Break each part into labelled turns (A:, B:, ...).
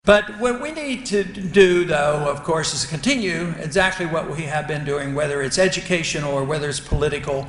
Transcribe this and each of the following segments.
A: But what we need to do, though, of course, is continue exactly what we have been doing, whether it's educational or whether it's political,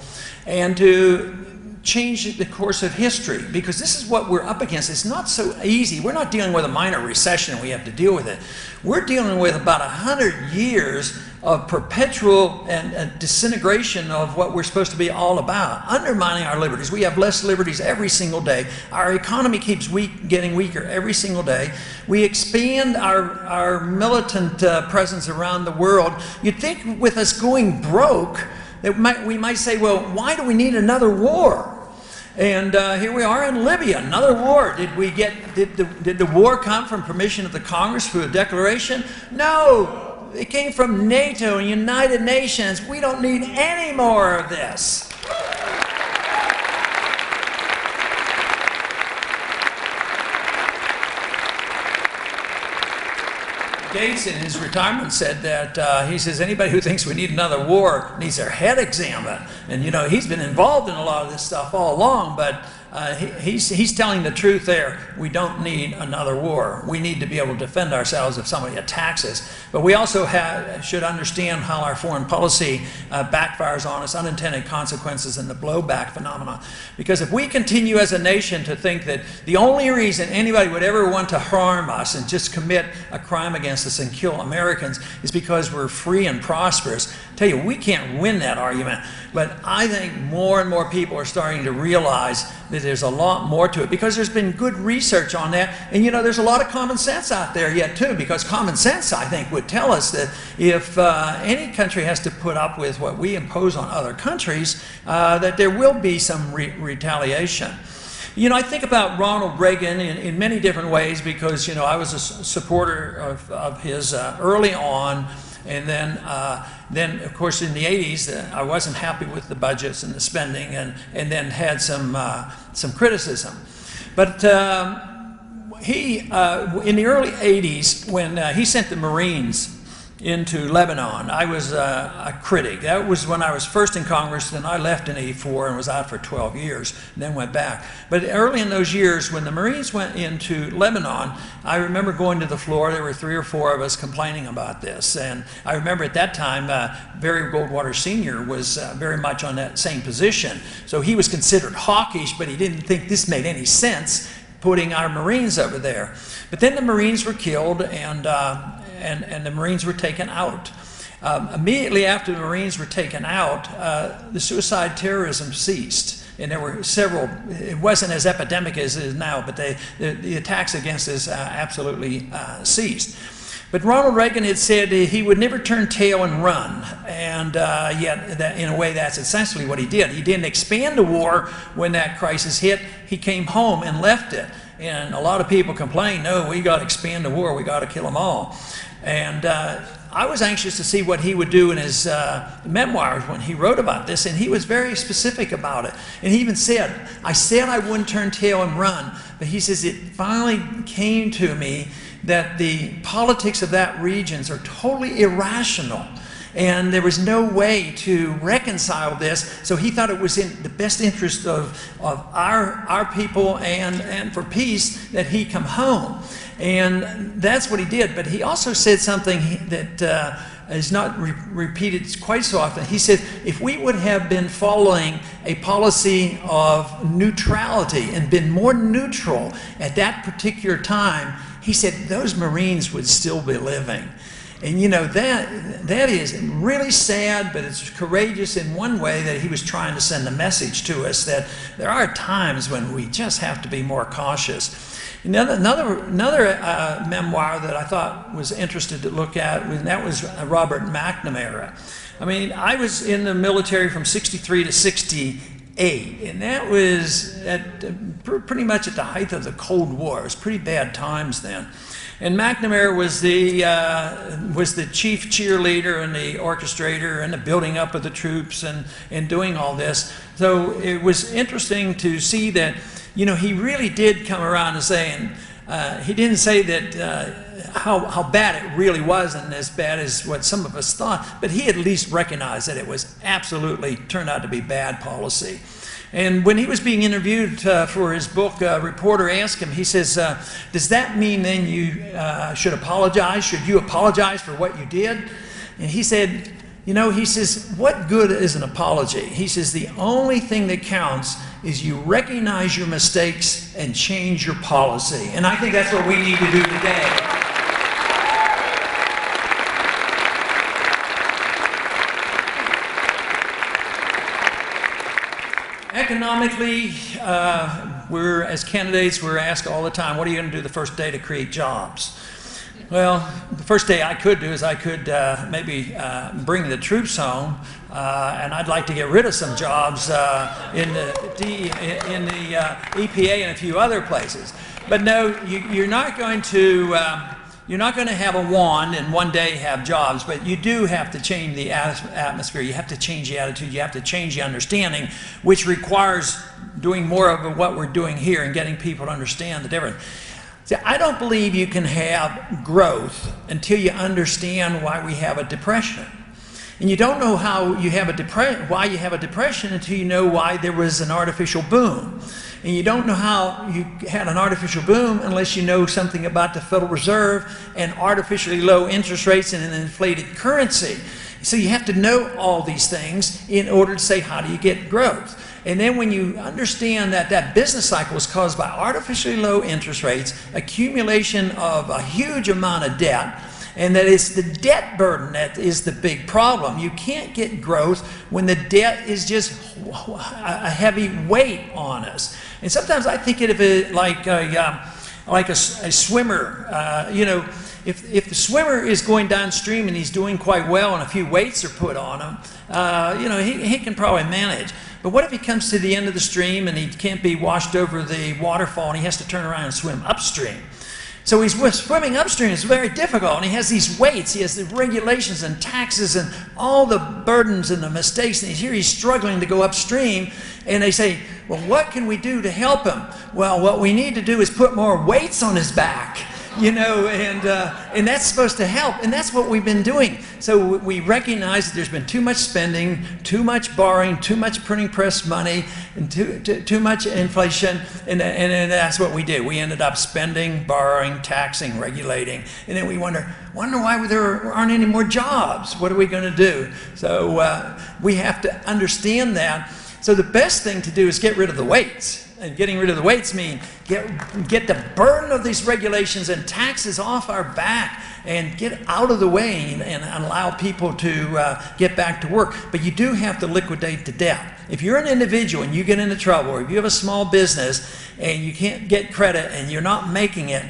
A: and to change the course of history, because this is what we're up against. It's not so easy. We're not dealing with a minor recession and we have to deal with it. We're dealing with about 100 years of perpetual and disintegration of what we're supposed to be all about, undermining our liberties. We have less liberties every single day. Our economy keeps getting weaker every single day. We expand our militant presence around the world. You'd think with us going broke, that we might say, well, why do we need another war? And here we are in Libya, another war. Did the war come from permission of the Congress through a declaration? No. It came from NATO and United Nations. We don't need any more of this. Gates in his retirement said that, he says, anybody who thinks we need another war needs their head examined. And you know, he's been involved in a lot of this stuff all along, but he's telling the truth there. We don't need another war. We need to be able to defend ourselves if somebody attacks us. But we also should understand how our foreign policy backfires on us, unintended consequences, and the blowback phenomenon. Because if we continue as a nation to think that the only reason anybody would ever want to harm us and just commit a crime against us and kill Americans is because we're free and prosperous, I tell you, we can't win that argument. But I think more and more people are starting to realize that there's a lot more to it, because there's been good research on that. And you know, there's a lot of common sense out there yet too, because common sense, I think, would tell us that if any country has to put up with what we impose on other countries, that there will be some retaliation. You know, I think about Ronald Reagan in many different ways, because, you know, I was a supporter of his early on. And then of course, in the 80s, I wasn't happy with the budgets and the spending, and then had some criticism. But he, in the early 80s, when he sent the Marines into Lebanon, I was a critic. That was when I was first in Congress. Then I left in '84 and was out for 12 years, and then went back. But early in those years, when the Marines went into Lebanon, I remember going to the floor. There were 3 or 4 of us complaining about this. And I remember at that time, Barry Goldwater Sr. was very much on that same position. So he was considered hawkish, but he didn't think this made any sense, putting our Marines over there. But then the Marines were killed, and the Marines were taken out. Immediately after the Marines were taken out, the suicide terrorism ceased. And there were several. It wasn't as epidemic as it is now, but the attacks against us absolutely ceased. But Ronald Reagan had said he would never turn tail and run, and yet in a way that's essentially what he did. He didn't expand the war when that crisis hit. He came home and left it. And a lot of people complain, no, we got to expand the war, we got to kill them all. And I was anxious to see what he would do in his memoirs when he wrote about this, and he was very specific about it. And he even said, I said I wouldn't turn tail and run, but he says it finally came to me that the politics of that region are totally irrational. And there was no way to reconcile this, so he thought it was in the best interest of our people and for peace that he come home. And that's what he did. But he also said something that is not repeated quite so often. He said, if we would have been following a policy of neutrality and been more neutral at that particular time, he said those Marines would still be living. And you know, that is really sad, but it's courageous in one way, that he was trying to send a message to us that there are times when we just have to be more cautious. Another memoir that I thought was interesting to look at, and that was Robert McNamara. I mean, I was in the military from '63 to '68, and that was pretty much at the height of the Cold War. It was pretty bad times then. And McNamara was the chief cheerleader and the orchestrator and the building up of the troops and doing all this. So it was interesting to see that, you know, he really did come around to saying, he didn't say that how bad it really wasn't as bad as what some of us thought, but he at least recognized that it was absolutely turned out to be bad policy. And when he was being interviewed for his book, a reporter asked him, he says, does that mean then you should apologize? Should you apologize for what you did? And he said, you know, he says, what good is an apology? He says, the only thing that counts is you recognize your mistakes and change your policy. And I think that's what we need to do today. Economically, as candidates, we're asked all the time, what are you going to do the first day to create jobs? Well, the first day I could do is I could maybe bring the troops home, and I'd like to get rid of some jobs in the EPA and a few other places. But no, you're not going to have a wand and one day have jobs, but you do have to change the atmosphere. You have to change the attitude. You have to change the understanding, which requires doing more of what we're doing here and getting people to understand the difference. See, I don't believe you can have growth until you understand why we have a depression. And you don't know how you have why you have a depression until you know why there was an artificial boom. And you don't know how you had an artificial boom unless you know something about the Federal Reserve and artificially low interest rates and an inflated currency. So you have to know all these things in order to say, how do you get growth? And then when you understand that that business cycle is caused by artificially low interest rates, accumulation of a huge amount of debt, and that it's the debt burden that is the big problem. You can't get growth when the debt is just a heavy weight on us. And sometimes I think of it like a swimmer. You know, if the swimmer is going downstream and he's doing quite well and a few weights are put on him, you know, he can probably manage. But what if he comes to the end of the stream and he can't be washed over the waterfall and he has to turn around and swim upstream? So he's swimming upstream. It's very difficult, and he has these weights, he has the regulations and taxes and all the burdens and the mistakes, and he's struggling to go upstream. And they say, well, what can we do to help him? Well, what we need to do is put more weights on his back, you know, and that's supposed to help, and that's what we've been doing. So we recognize that there's been too much spending, too much borrowing, too much printing press money, and too much inflation, and that's what we did. We ended up spending, borrowing, taxing, regulating, and then we wonder why there aren't any more jobs. What are we going to do? So we have to understand that. So the best thing to do is get rid of the weights. And getting rid of the weights means get the burden of these regulations and taxes off our back and get out of the way and allow people to get back to work. But you do have to liquidate the debt. If you're an individual and you get into trouble, or if you have a small business and you can't get credit and you're not making it,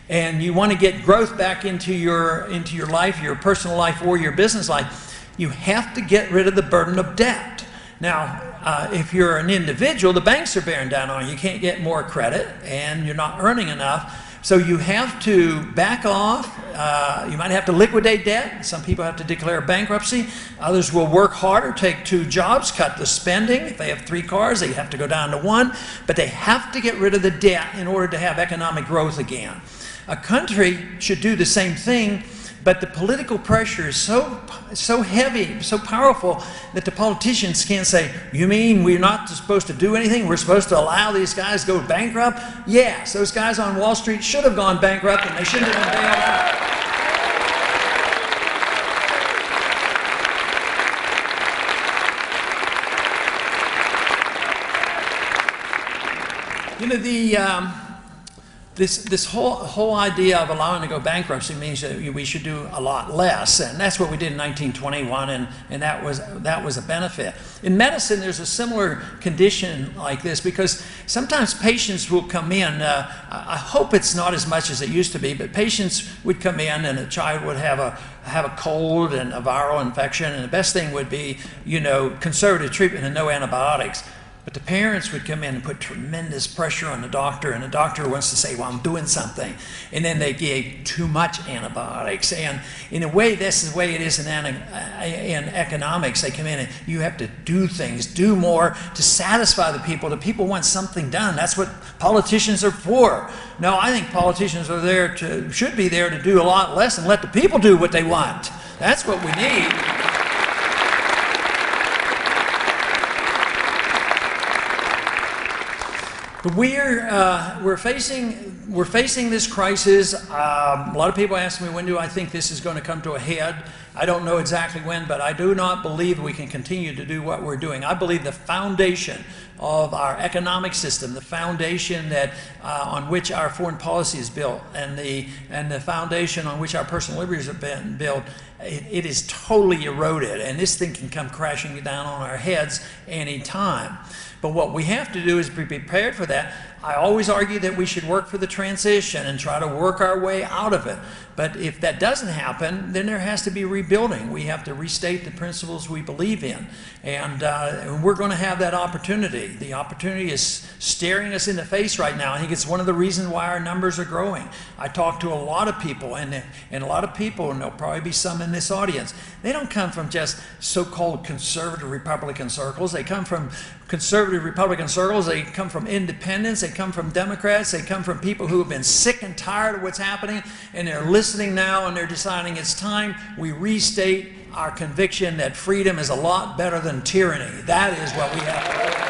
A: and you want to get growth back into your life, your personal life or your business life, you have to get rid of the burden of debt. Now, if you're an individual, the banks are bearing down on you. You can't get more credit, and you're not earning enough. So you have to back off. You might have to liquidate debt. Some people have to declare bankruptcy. Others will work harder, take 2 jobs, cut the spending. If they have 3 cars, they have to go down to 1. But they have to get rid of the debt in order to have economic growth again. A country should do the same thing. But the political pressure is so heavy, so powerful, that the politicians can't say, you mean we're not supposed to do anything? We're supposed to allow these guys to go bankrupt? Yes, those guys on Wall Street should have gone bankrupt, and they shouldn't have been bailed out. You know, this whole idea of allowing to go bankruptcy means that we should do a lot less, and that's what we did in 1921, and that was a benefit. In medicine, there's a similar condition like this, because sometimes patients will come in. I hope it's not as much as it used to be, but patients would come in, and a child would have a cold and a viral infection, and the best thing would be, you know, conservative treatment and no antibiotics. But the parents would come in and put tremendous pressure on the doctor, and the doctor wants to say, well, I'm doing something. And then they gave too much antibiotics. And in a way, that's the way it is in economics. They come in and you have to do things, do more to satisfy the people. The people want something done. That's what politicians are for. No, I think politicians are should be there to do a lot less and let the people do what they want. That's what we need. We're facing this crisis. A lot of people ask me, when do I think this is going to come to a head? I don't know exactly when, but I do not believe we can continue to do what we're doing. I believe the foundation of our economic system, the foundation that on which our foreign policy is built, and the foundation on which our personal liberties have been built, it is totally eroded, and this thing can come crashing down on our heads any time. But what we have to do is be prepared for that. I always argue that we should work for the transition and try to work our way out of it. But if that doesn't happen, then there has to be rebuilding. We have to restate the principles we believe in. And we're going to have that opportunity. The opportunity is staring us in the face right now. I think it's one of the reasons why our numbers are growing. I talk to a lot of people, and a lot of people, and there'll probably be some in this audience, they don't come from just so-called conservative Republican circles. They come from conservative Republican circles. They come from independents. They come from Democrats. They come from people who have been sick and tired of what's happening, and they're listening now, and they're deciding it's time we restate our conviction that freedom is a lot better than tyranny. That is what we have to do.